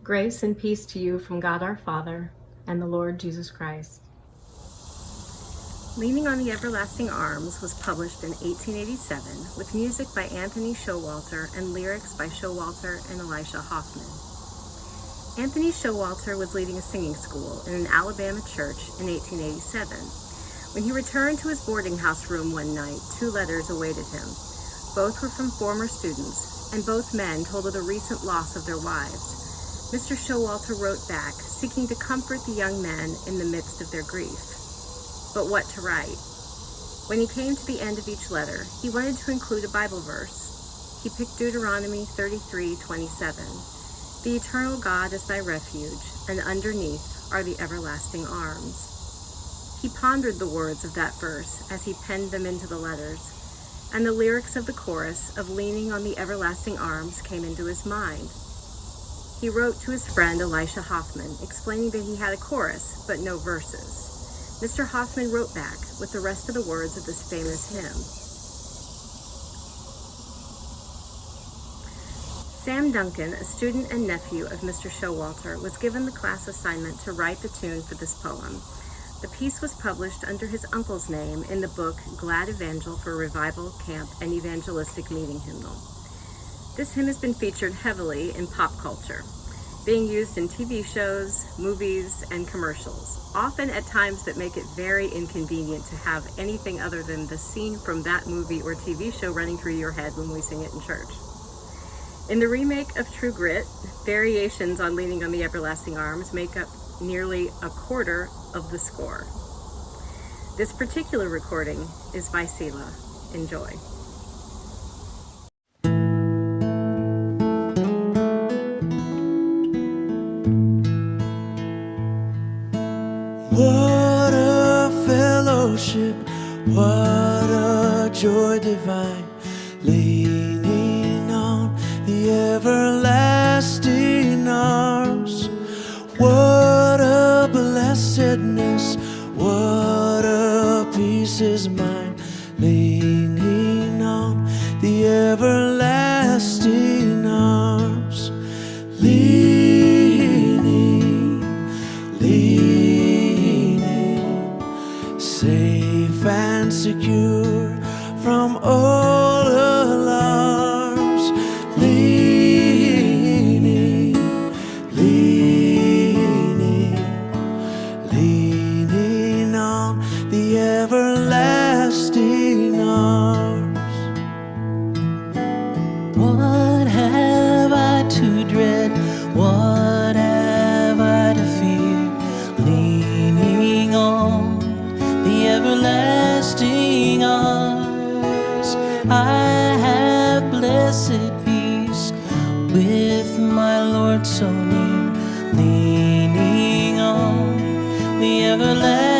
Grace and peace to you from God our Father and the Lord Jesus Christ. Leaning on the Everlasting Arms was published in 1887 with music by Anthony Showalter and lyrics by Showalter and Elisha Hoffman. Anthony Showalter was leading a singing school in an Alabama church in 1887. When he returned to his boarding house room one night, 2 letters awaited him. Both were from former students, and both men told of the recent loss of their wives. Mr. Showalter wrote back, seeking to comfort the young men in the midst of their grief. But what to write? When he came to the end of each letter, he wanted to include a Bible verse. He picked Deuteronomy 33:27. The eternal God is thy refuge, and underneath are the everlasting arms. He pondered the words of that verse as he penned them into the letters, and the lyrics of the chorus of Leaning on the Everlasting Arms came into his mind. He wrote to his friend Elisha Hoffman, explaining that he had a chorus, but no verses. Mr. Hoffman wrote back with the rest of the words of this famous hymn. Sam Duncan, a student and nephew of Mr. Showalter, was given the class assignment to write the tune for this poem. The piece was published under his uncle's name in the book Glad Evangel for Revival, Camp, and Evangelistic Meeting Hymnal. This hymn has been featured heavily in pop culture, being used in TV shows, movies, and commercials, often at times that make it very inconvenient to have anything other than the scene from that movie or TV show running through your head when we sing it in church. In the remake of True Grit, variations on Leaning on the Everlasting Arms make up nearly a quarter of the score. This particular recording is by Selah. Enjoy. What a fellowship, what a joy divine, leaning on the everlasting arms. What a blessedness, what a peace is mine, leaning on the everlasting arms. Safe and secure from all alarms, leaning on the everlasting arms. What have I to dread? What have I to fear? Leaning on the everlasting arms, I have blessed peace with my Lord so near. Leaning on the everlasting